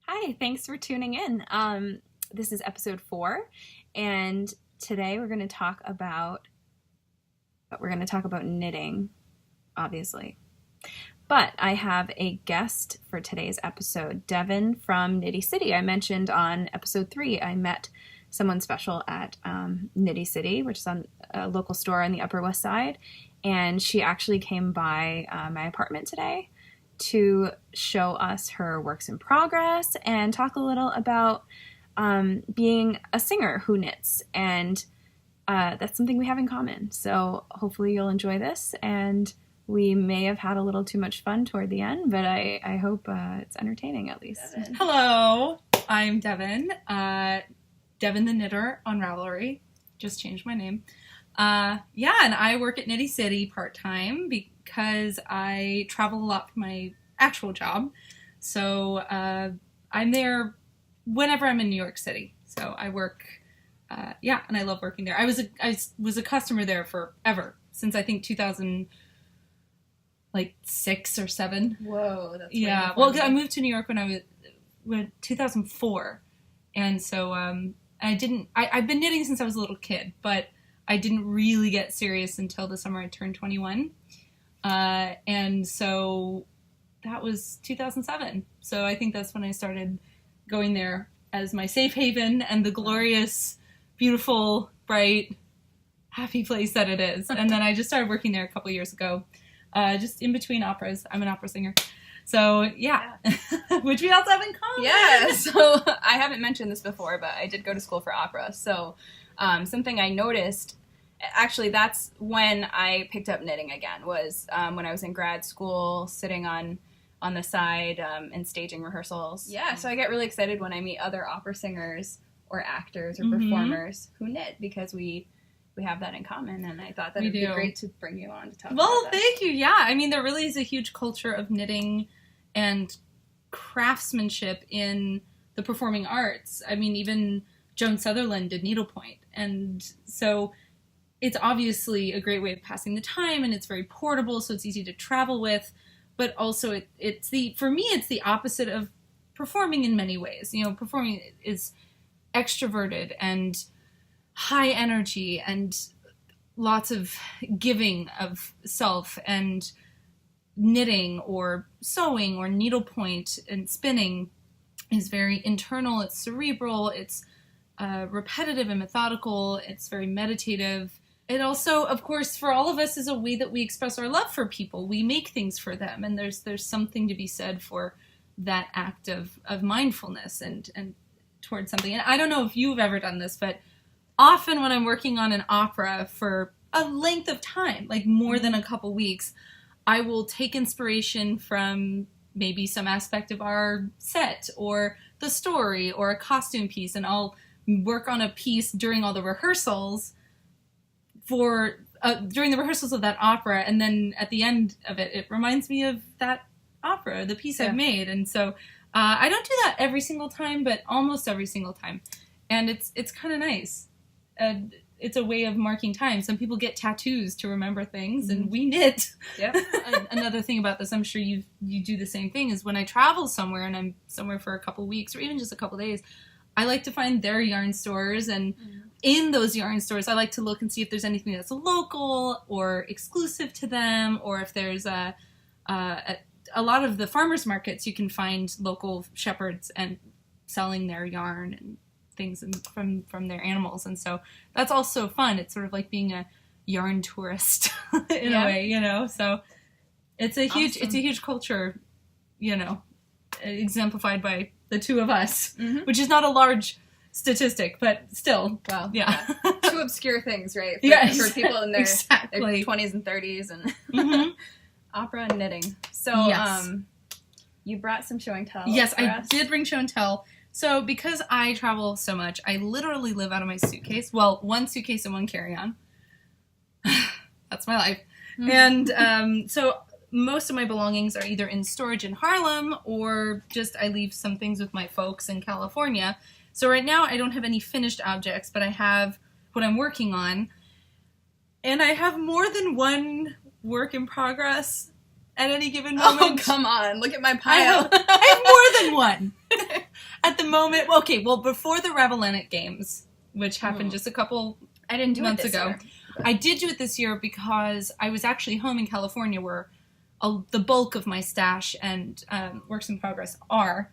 Hi, thanks for tuning in. This is episode 4, and today we're going to talk about knitting, obviously. But I have a guest for today's episode, Devon from Knitty City. I mentioned on episode 3 I met someone special at Knitty City, which is a local store on the Upper West Side, and she actually came by my apartment today to show us her works in progress and talk a little about being a singer who knits, and that's something we have in common. So hopefully you'll enjoy this, and we may have had a little too much fun toward the end, but I hope it's entertaining at least. Devon. Hello, I'm Devon. Devon the Knitter on Ravelry. Just changed my name. And I work at Knitty City part-time because I travel a lot for my actual job. So I'm there whenever I'm in New York City. So I work, and I love working there. I was a customer there forever, since I think 2006 or 7. Whoa, that's yeah. Well, I moved to New York when 2004, and so I've been knitting since I was a little kid, but I didn't really get serious until the summer I turned 21. And so that was 2007. So I think that's when I started going there as my safe haven and the glorious, beautiful, bright, happy place that it is. And then I just started working there a couple years ago, just in between operas. I'm an opera singer. So, yeah. Which we also have in common. Yeah, so I haven't mentioned this before, but I did go to school for opera. So something I noticed, actually that's when I picked up knitting again, was when I was in grad school, sitting on the side and staging rehearsals. Yeah, so I get really excited when I meet other opera singers or actors or performers who knit, because we have that in common, and I thought that it'd be great to bring you on to talk about that. Well, thank you. Yeah, I mean, there really is a huge culture of knitting and craftsmanship in the performing arts. I mean, even Joan Sutherland did needlepoint, and so it's obviously a great way of passing the time, and it's very portable, so it's easy to travel with, but also for me, it's the opposite of performing in many ways. You know, performing is extroverted and high energy and lots of giving of self, and knitting or sewing or needlepoint and spinning is very internal, it's cerebral, it's repetitive and methodical, it's very meditative. It also, of course, for all of us, is a way that we express our love for people. We make things for them, and there's something to be said for that act of mindfulness and towards something. And I don't know if you've ever done this, but often when I'm working on an opera for a length of time, like more than a couple weeks, I will take inspiration from maybe some aspect of our set or the story or a costume piece, and I'll work on a piece during all the rehearsals during the rehearsals of that opera, and then at the end of it, it reminds me of that opera, the piece I've made. And so I don't do that every single time, but almost every single time, and it's kind of nice. It's a way of marking time. Some people get tattoos to remember things, and we knit. Yep. Another thing about this, I'm sure you do the same thing, is when I travel somewhere and I'm somewhere for a couple weeks or even just a couple days, I like to find their yarn stores, and in those yarn stores, I like to look and see if there's anything that's local or exclusive to them, or if there's a lot of the farmers markets, you can find local shepherds and selling their yarn and things from their animals, and so that's also fun. It's sort of like being a yarn tourist in a way, you know. So it's a huge culture, you know, exemplified by the two of us, which is not a large statistic, but still. Well, yeah. Two obscure things, right? For people in their 20s and 30s, and opera and knitting. So you brought some show and tell. Yes, I did bring show and tell. So because I travel so much, I literally live out of my suitcase. Well, one suitcase and one carry-on. That's my life. And so most of my belongings are either in storage in Harlem, or just I leave some things with my folks in California. So right now I don't have any finished objects, but I have what I'm working on. And I have more than one work in progress at any given moment. Oh, come on. Look at my pile. I have more than one. At the moment, okay, well, before the Ravelinic Games, which happened just a couple I didn't do months it this ago. year. I did do it this year because I was actually home in California where the bulk of my stash and works in progress are,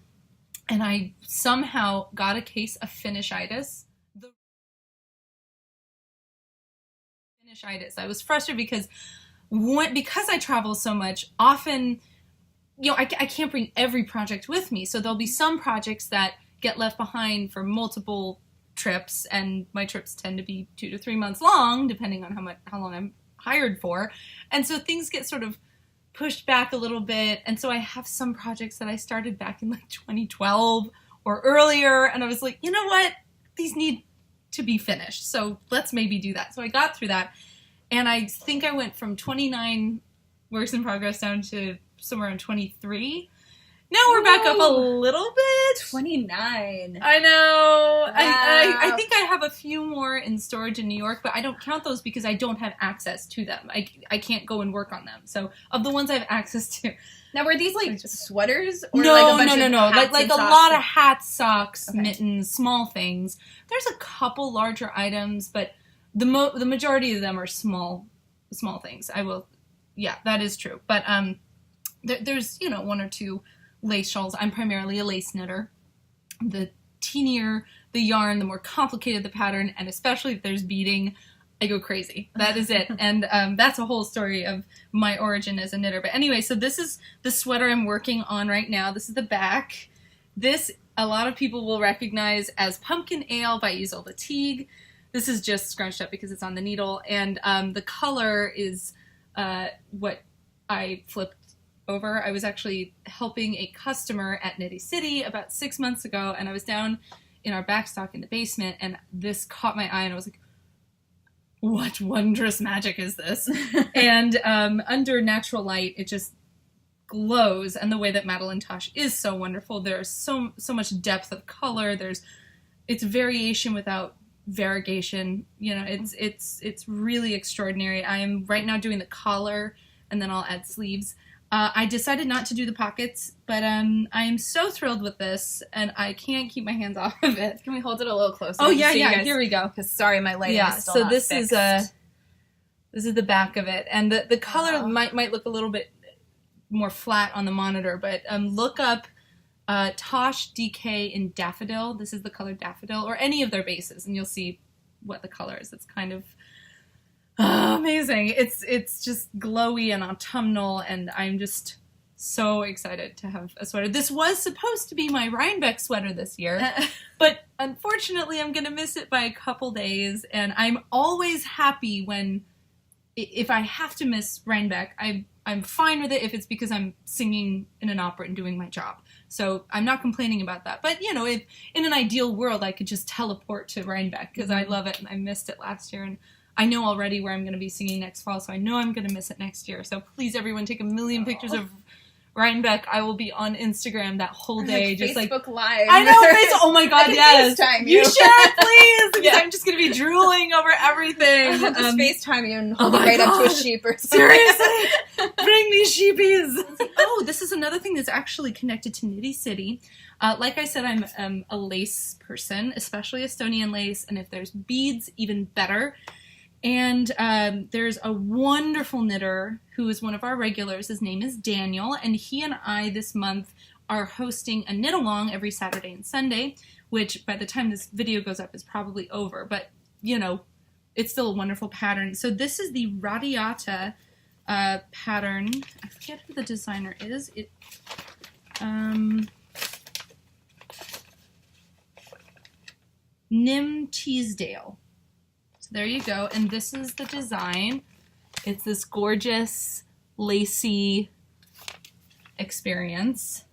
and I somehow got a case of finishitis. I was frustrated because I travel so much, often, I can't bring every project with me, so there'll be some projects that get left behind for multiple trips, and my trips tend to be 2 to 3 months long, depending on how long I'm hired for, and so things get sort of pushed back a little bit, and so I have some projects that I started back in like 2012 or earlier, and I was like, you know what, these need to be finished, so let's maybe do that. So I got through that, and I think I went from 29 works in progress down to somewhere around 23. Now we're back up a little bit. 29. I know. Wow. I think I have a few more in storage in New York, but I don't count those because I don't have access to them. I can't go and work on them. So of the ones I have access to. Now, were these like sweaters? Or No, like a bunch no. of hats Like and a socks lot of hats, socks, Okay. mittens, small things. There's a couple larger items, but the majority of them are small things. Yeah, that is true. But there's 1 or 2 lace shawls. I'm primarily a lace knitter. The teenier the yarn, the more complicated the pattern, and especially if there's beading, I go crazy. That is it. And that's a whole story of my origin as a knitter. But anyway, so this is the sweater I'm working on right now. This is the back. This, a lot of people will recognize as Pumpkin Ale by Isolde Teague. This is just scrunched up because it's on the needle. And the color is what I flipped over. I was actually helping a customer at Nitty City about 6 months ago, and I was down in our backstock in the basement, and this caught my eye, and I was like, what wondrous magic is this? And under natural light, it just glows, and the way that Madeline Tosh is so wonderful. There's so much depth of color. It's variation without variegation. It's really extraordinary. I am right now doing the collar, and then I'll add sleeves. I decided not to do the pockets, but I am so thrilled with this, and I can't keep my hands off of it. Can we hold it a little closer? Oh, yeah, you guys, here we go. Because sorry, my lighting is still so not this fixed. this is the back of it, and the color might look a little bit more flat on the monitor, but look up Tosh DK in Daffodil. This is the color Daffodil, or any of their bases, and you'll see what the color is. It's kind of amazing. It's just glowy and autumnal, and I'm just so excited to have a sweater. This was supposed to be my Rhinebeck sweater this year, but unfortunately I'm going to miss it by a couple days, and I'm always happy if I have to miss Rhinebeck. I'm fine with it if it's because I'm singing in an opera and doing my job. So I'm not complaining about that. But, if in an ideal world I could just teleport to Rhinebeck because I love it and I missed it last year, and I know already where I'm going to be singing next fall, so I know I'm going to miss it next year. So please, everyone, take a million pictures of Rhinebeck. I will be on Instagram that whole day. Just Facebook Live. I know, oh my God, yes. FaceTime you should, please, because Yeah. I'm just going to be drooling over everything. Just FaceTime you and oh hold it my right up to a God. sheep or something. Seriously, bring me sheepies. Oh, this is another thing that's actually connected to Nitty City. Like I said, I'm a lace person, especially Estonian lace, and if there's beads, even better. And there's a wonderful knitter who is one of our regulars. His name is Daniel, and he and I this month are hosting a knit-along every Saturday and Sunday, which by the time this video goes up is probably over, but, it's still a wonderful pattern. So this is the Radiata pattern. I forget who the designer is. Nim Teasdale. So there you go, and this is the design. It's this gorgeous, lacy experience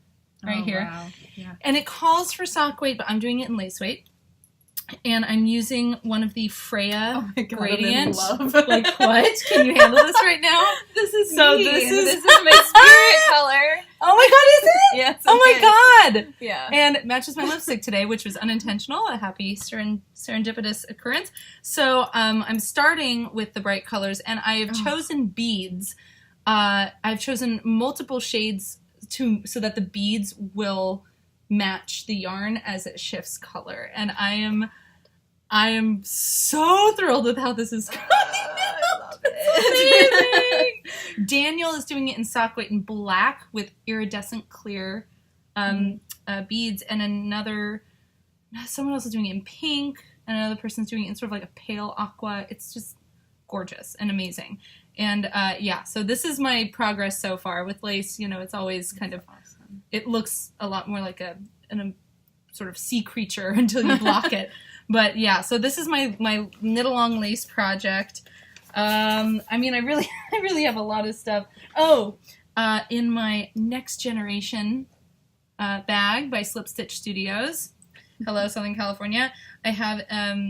right here. Wow. Yeah. And it calls for sock weight, but I'm doing it in lace weight. And I'm using one of the Freya Gradient. Love. Like, what? Can you handle this right now? This is So me. this is my spirit color. Oh my God, is it? Yes. Oh my God! Yeah. And it matches my lipstick today, which was unintentional, a happy serendipitous occurrence. So I'm starting with the bright colors, and I have chosen beads. I've chosen multiple shades so that the beads will match the yarn as it shifts color. And I am so thrilled with how this is going. I love it. It's amazing. Daniel is doing it in sock weight and black with iridescent clear beads, and someone else is doing it in pink, and another person's doing it in sort of like a pale aqua. It's just gorgeous and amazing. And so this is my progress so far with lace. It's always kind of awesome. It looks a lot more like a sort of sea creature until you block it. But yeah, so this is my knit along lace project. I really have a lot of stuff. In my Next Generation bag by Slip Stitch Studios. Hello, Southern California. I have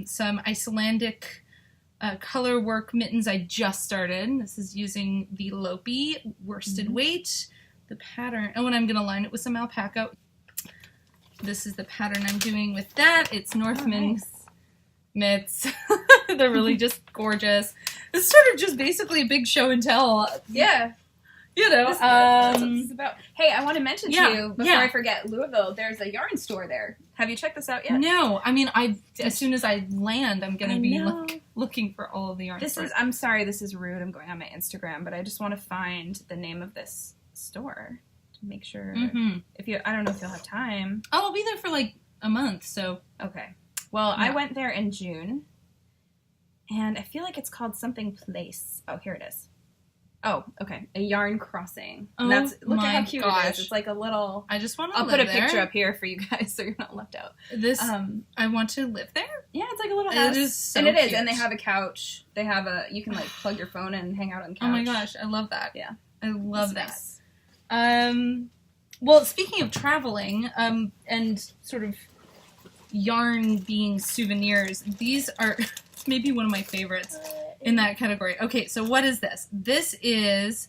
some Icelandic color work mittens I just started. This is using the Lopi worsted weight. The pattern, and I'm going to line it with some alpaca. This is the pattern I'm doing with that. It's Northman mitts. They're really just gorgeous. It's sort of just basically a big show and tell. Yeah. That's what this is about. Hey, I want to mention to you, before I forget, Louisville, there's a yarn store there. Have you checked this out yet? No. As soon as I land, I'm going to be looking for all of the yarn stores. I'm sorry, this is rude. I'm going on my Instagram, but I just want to find the name of this store to make sure. I don't know if you'll have time. Oh, I'll be there for like a month, so. Okay. Well, I went there in June, and I feel like it's called something place. Oh, here it is. Oh, okay. A yarn crossing. Oh, look at how cute it is. It's like a little... I just want to I'll live put a there. picture up here for you guys so you're not left out. I want to live there? Yeah, it's like a little house. It is so And it is. cute. And they have a couch. They have you can like plug your phone in and hang out on the couch. Oh my gosh, I love that. Yeah. I love that. Nice. Well, speaking of traveling, and sort of yarn being souvenirs, these are maybe one of my favorites in that category. Okay, so what is this? This is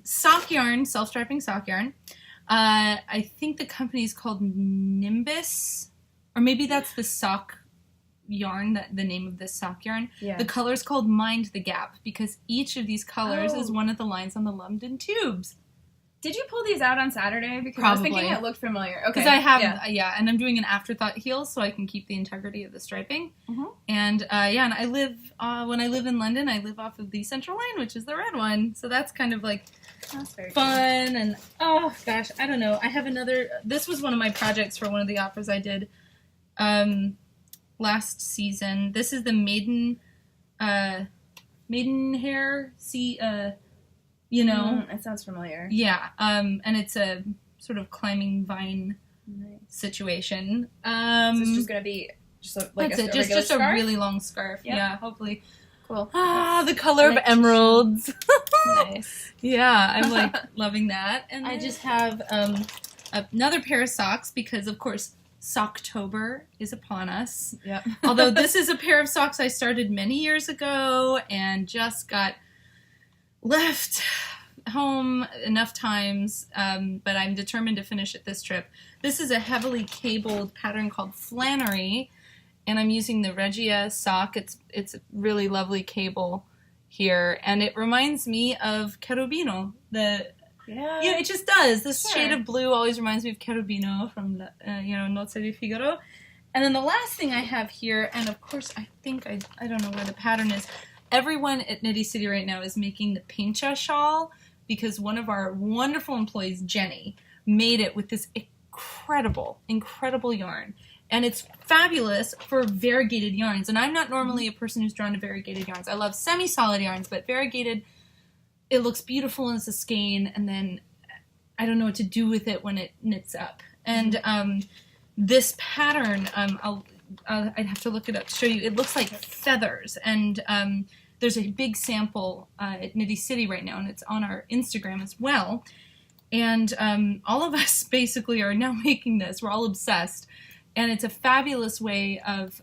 sock yarn, self-striping sock yarn. I think the company is called Nimbus, or maybe that's the sock yarn, the name of this sock yarn. Yeah. The color is called Mind the Gap, because each of these colors is one of the lines on the London tubes. Did you pull these out on Saturday? Because Probably. I was thinking it looked familiar. Okay. Because I have, and I'm doing an afterthought heel so I can keep the integrity of the striping. Mm-hmm. And and I live, when I live in London, I live off of the Central Line, which is the red one. So that's kind of like fun. And oh gosh, I don't know. I have this was one of my projects for one of the operas I did last season. This is the Maiden Hair it sounds familiar. Yeah, and it's a sort of climbing vine situation. So it's just gonna be just just a really long scarf. Yep. Yeah, hopefully. Cool. The color of emeralds. Nice. Yeah, I'm like loving that. And I just have another pair of socks because, of course, Socktober is upon us. Yep. Although this is a pair of socks I started many years ago and just got left home enough times, but I'm determined to finish it this trip. This is a heavily cabled pattern called Flannery, and I'm using the Regia sock. It's a really lovely cable here, and it reminds me of Cherubino. It just does. This shade of blue always reminds me of Cherubino from Nozze di Figaro. And then the last thing I have here, and of course I think I don't know where the pattern is. Everyone at Nitty City right now is making the Pincha shawl because one of our wonderful employees, Jenny, made it with this incredible yarn. And it's fabulous for variegated yarns. And I'm not normally a person who's drawn to variegated yarns. I love semi-solid yarns, but variegated, it looks beautiful as a skein, and then I don't know what to do with it when it knits up. And this pattern, I'd have to look it up to show you. It looks like feathers, and there's a big sample at Nitty City right now, and it's on our Instagram as well. And all of us basically are now making this. We're all obsessed, and it's a fabulous way of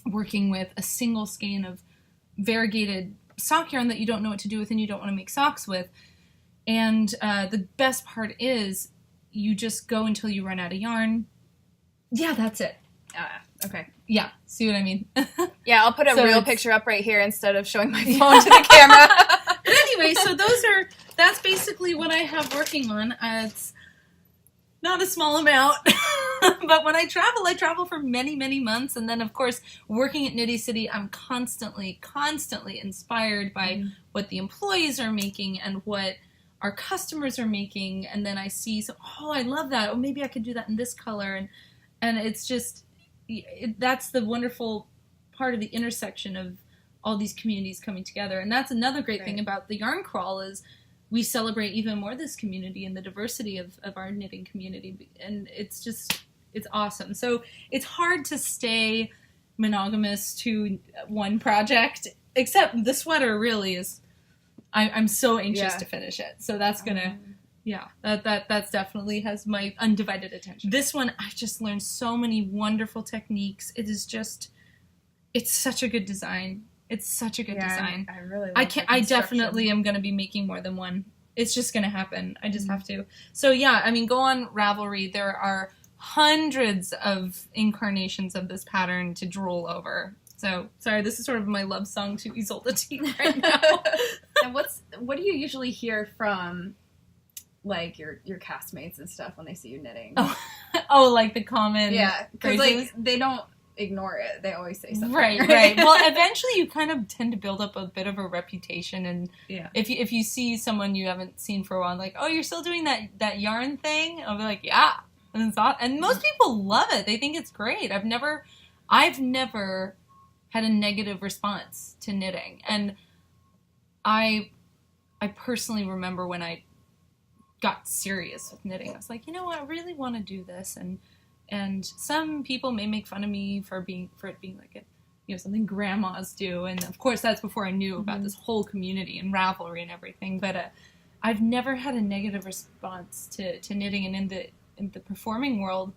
working with a single skein of variegated sock yarn that you don't know what to do with and you don't want to make socks with. And the best part is you just go until you run out of yarn. Yeah, that's it. Okay. Yeah, see what I mean? Yeah, I'll put a real picture up right here instead of showing my phone to the camera. But anyway, so that's basically what I have working on. not a small amount. But when I travel for many, many months. And then, of course, working at Nitty City, I'm constantly inspired by what the employees are making and what our customers are making. And then I see, I love that. Oh, maybe I could do that in this color. And it's just, that's the wonderful part of the intersection of all these communities coming together. And that's another great thing about the Yarn Crawl is we celebrate even more this community and the diversity of our knitting community. And it's awesome. So it's hard to stay monogamous to one project, except the sweater really is, I'm so anxious to finish it. So that's gonna, that's definitely has my undivided attention. This one, I've just learned so many wonderful techniques. It is just, it's such a good design. It's such a good design. I really love I definitely am going to be making more than one. It's just going to happen. I just have to. So yeah, I mean, go on Ravelry. There are hundreds of incarnations of this pattern to drool over. So, sorry, this is sort of my love song to Isolde T right now. And what do you usually hear from, like, your castmates and stuff when they see you knitting? Oh, like the common because, phrases? like, they don't ignore it. They always say something. Right. Well, eventually you kind of tend to build up a bit of a reputation, and if you see someone you haven't seen for a while, like, oh, you're still doing that yarn thing, I'll be like, yeah, and most people love it. They think it's great. I've never had a negative response to knitting, and I personally remember when I got serious with knitting. I was like, you know what, I really want to do this, and some people may make fun of me for it being like something grandmas do. And of course, that's before I knew about this whole community and Ravelry and everything. But I've never had a negative response to knitting. And in the performing world,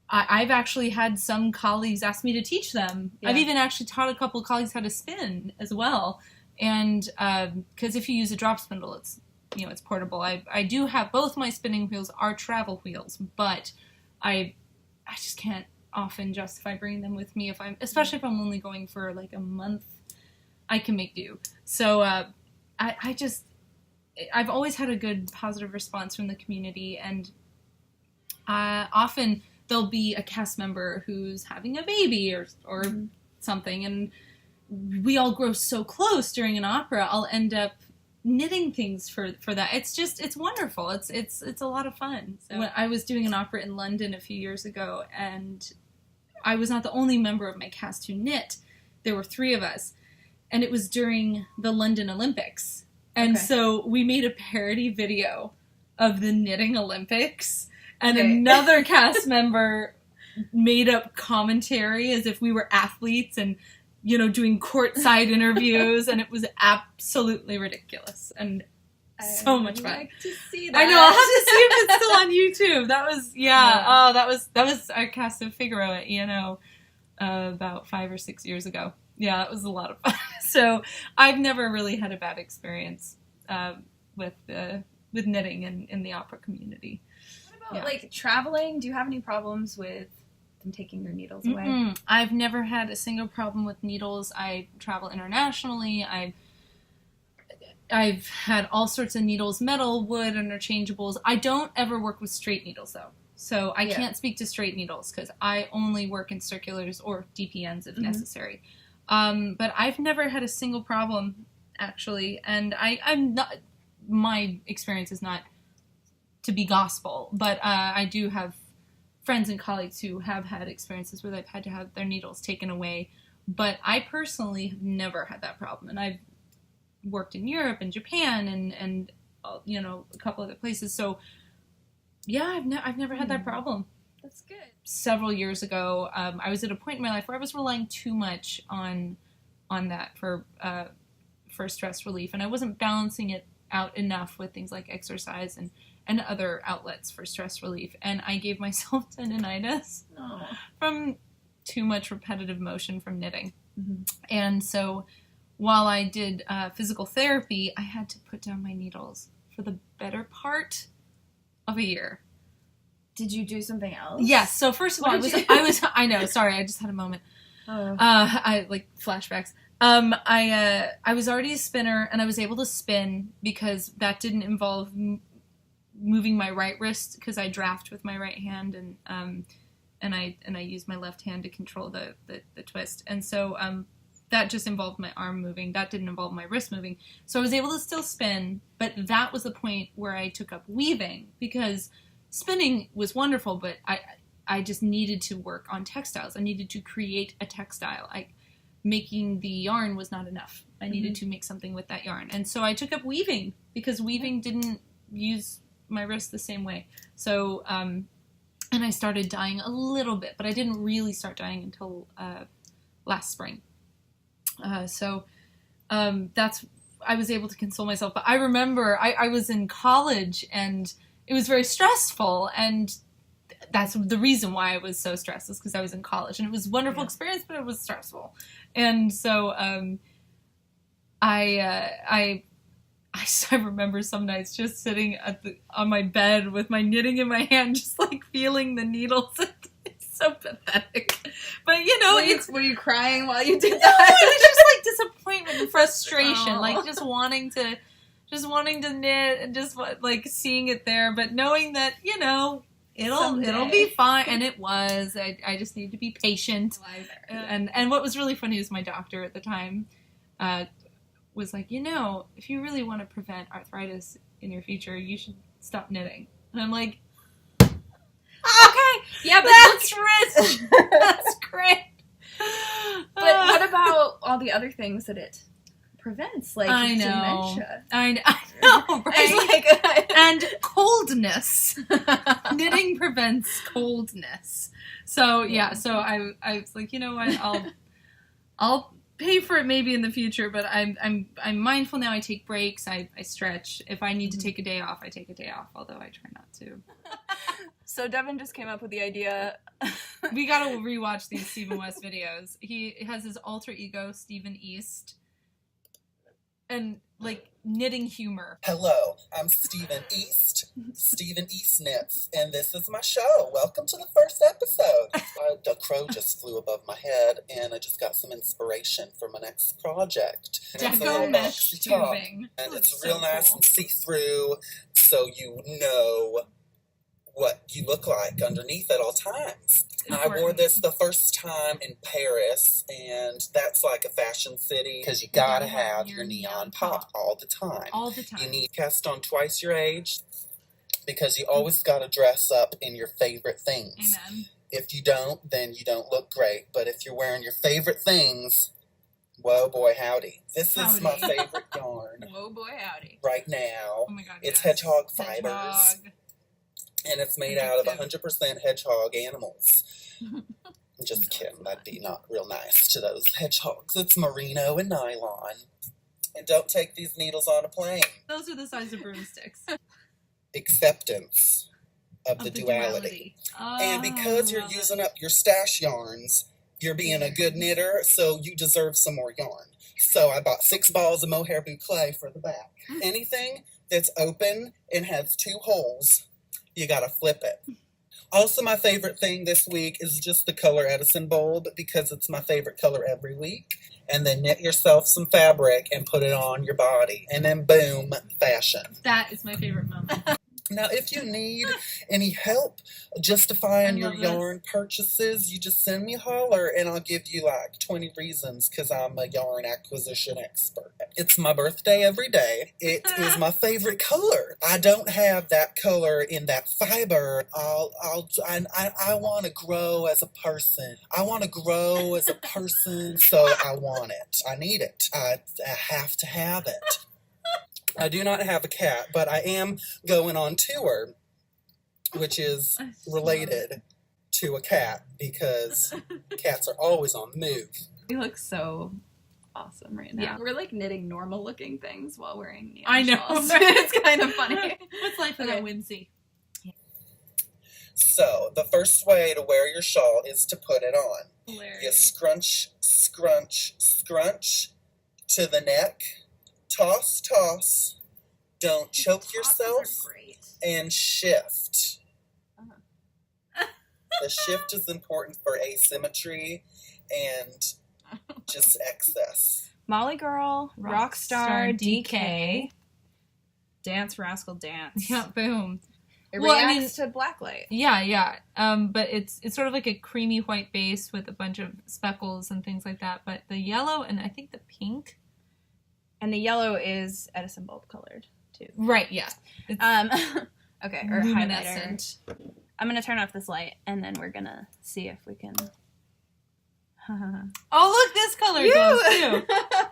I've actually had some colleagues ask me to teach them. Yeah. I've even actually taught a couple of colleagues how to spin as well. And because if you use a drop spindle, it's portable. I do have both my spinning wheels are travel wheels, but I just can't often justify bringing them with me especially if I'm only going for like a month. I can make do. So I've always had a good positive response from the community, and often there'll be a cast member who's having a baby or something, and we all grow so close during an opera. I'll end up knitting things for that. It's wonderful. It's a lot of fun. So when I was doing an opera in London a few years ago, and I was not the only member of my cast who knit. There were 3 of us, and it was during the London Olympics. And so we made a parody video of the Knitting Olympics, and another cast member made up commentary as if we were athletes and doing courtside interviews, and it was absolutely ridiculous and so much fun. Like to see that. I know. I'll have to see if it's still on YouTube. That was Oh, that was our cast of Figaro at ENO about 5 or 6 years ago. Yeah, that was a lot of fun. So I've never really had a bad experience with knitting in the opera community. What about like traveling? Do you have any problems with them taking your needles away? Mm-mm. I've never had a single problem with needles. I travel internationally. I've had all sorts of needles, metal, wood, interchangeables. I don't ever work with straight needles, though. So I can't speak to straight needles because I only work in circulars or DPNs if necessary. But I've never had a single problem, actually. And I'm not, my experience is not to be gospel, but I do have friends and colleagues who have had experiences where they've had to have their needles taken away. But I personally have never had that problem. And I've worked in Europe and Japan and a couple other places. So yeah, I've never had that problem. That's good. Several years ago, I was at a point in my life where I was relying too much on that for stress relief, and I wasn't balancing it out enough with things like exercise and other outlets for stress relief, and I gave myself tendinitis from too much repetitive motion from knitting. And so while I did physical therapy, I had to put down my needles for the better part of a year. Did you do something else? Yes. So first of all, I know, sorry, I just had a moment. I like flashbacks. I was already a spinner, and I was able to spin because that didn't involve moving my right wrist because I draft with my right hand, and I use my left hand to control the twist. And so that just involved my arm moving. That didn't involve my wrist moving. So I was able to still spin, but that was the point where I took up weaving, because spinning was wonderful, but I just needed to work on textiles. I needed to create a textile. Making the yarn was not enough. I needed to make something with that yarn. And so I took up weaving, because weaving didn't use my wrist the same way. So, and I started dyeing a little bit, but I didn't really start dyeing until last spring. So I was able to console myself. But I remember I was in college, and it was very stressful, and that's the reason why I was so stressed, is because I was in college, and it was a wonderful experience, but it was stressful. And so I remember some nights just sitting on my bed with my knitting in my hand, just like feeling the needles. It's so pathetic. But were you crying while you did no, that? it was just like disappointment and frustration, like just wanting to knit, and just like seeing it there, but knowing that it'll be fine. And it was. I just need to be patient. And what was really funny is my doctor at the time was like, if you really want to prevent arthritis in your future, you should stop knitting. And I'm like, okay, yeah, but that's rich. That's great. But what about all the other things that it prevents, like dementia? I know, right? And coldness. Knitting prevents coldness. So so I was like, you know what, I'll pay for it maybe in the future, but I'm mindful now. I take breaks. I stretch. If I need to take a day off, I take a day off, although I try not to. So Devon just came up with the idea. We gotta rewatch these Stephen West videos. He has his alter ego, Stephen East, and like knitting humor. Hello, I'm Stephen East, Stephen East Knits, and this is my show. Welcome to the first episode. The crow just flew above my head, and I just got some inspiration for my next project. Deco mesh tubing. And it's real nice and see-through, so you know what you look like underneath at all times. I wore this the first time in Paris, and that's like a fashion city, because you gotta have your neon pop all the time. All the time. You need cast on twice your age, because you always gotta dress up in your favorite things. Amen. If you don't, then you don't look great. But if you're wearing your favorite things, whoa boy howdy. This is my favorite yarn. Whoa boy howdy. Right now. Oh my god, it's hedgehog fibers. Hedgehog. And it's made out of 100% hedgehog animals. Just kidding. That'd be not real nice to those hedgehogs. It's merino and nylon. And don't take these needles on a plane. Those are the size of broomsticks. Acceptance of the duality. Oh. And because you're using up your stash yarns, you're being a good knitter, so you deserve some more yarn. So I bought 6 balls of mohair boucle for the back. Anything that's open and has 2 holes, you gotta flip it. Also, my favorite thing this week is just the color Edison bulb, because it's my favorite color every week. And then knit yourself some fabric and put it on your body. And then boom, fashion. That is my favorite moment. Now, if you need any help justifying your yarn purchases, you just send me a holler, and I'll give you like 20 reasons, because I'm a yarn acquisition expert. It's my birthday every day. It is my favorite color. I don't have that color in that fiber. I want to grow as a person. I want to grow as a person, so I want it. I need it. I have to have it. I do not have a cat, but I am going on tour, which is related to a cat, because cats are always on the move. We look so awesome right now. Yeah. We're like knitting normal looking things while wearing neon I know. shawls. It's kind of funny. What's life without whimsy? So, the first way to wear your shawl is to put it on. Hilarious. You scrunch, scrunch, scrunch to the neck. Toss, toss. Don't choke yourself. And shift. The shift is important for asymmetry and just excess. Molly Girl, Rockstar Rockstar DK. Dance Rascal Dance. Yeah, boom. It Well, reacts to black light. Yeah. But it's sort of like a creamy white base with a bunch of speckles and things like that. But the yellow and I think the pink. And the yellow is Edison bulb colored too. Right. Yeah. Okay. Or luminescent. highlighter. I'm gonna turn off this light, and then we're gonna see if we can. Oh, look! This color goes too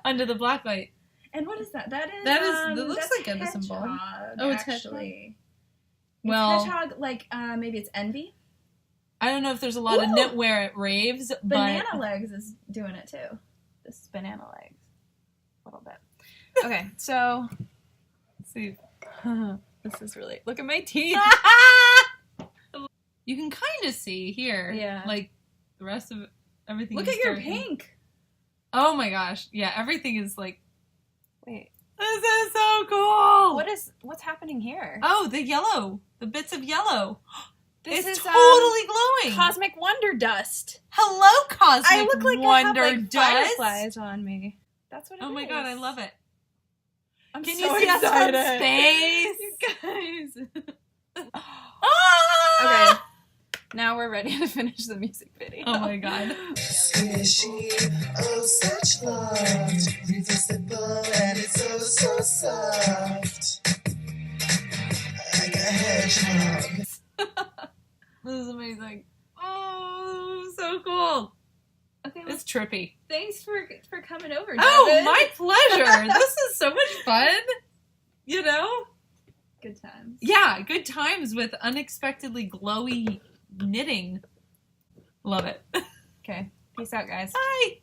under the black light. And what is that? That looks like Edison bulb. Oh, it's actually. Well, hedgehog, like maybe it's envy. I don't know if there's a lot of knitwear at raves, but Banana legs is doing it too. This is banana legs, a little bit. Okay, so let's see. This is really. Look at my teeth. You can kind of see here. Yeah. Like the rest of everything. Look is at your dark. pink. Oh my gosh! Yeah, everything is like. Wait. This is so cool. What's happening here? Oh, the yellow. The bits of yellow. This it's is totally glowing. Cosmic Wonder Dust. Hello, Cosmic I look like Wonder I have, like, Dust. fireflies on me. That's what it is. Oh my god, I love it. I'm Can so you see excited. us from space? You guys. Ah! Okay. Now we're ready to finish the music video. Oh my god. Squishy, oh such love, irresistible and it's oh so soft, like a hedgehog. This is amazing. Oh, so cool. Okay, It's trippy. thanks for coming over, Devon. Oh, my pleasure. This is so much fun. You know? Good times. Yeah, good times with unexpectedly glowy knitting. Love it. Okay. Peace out, guys. Bye.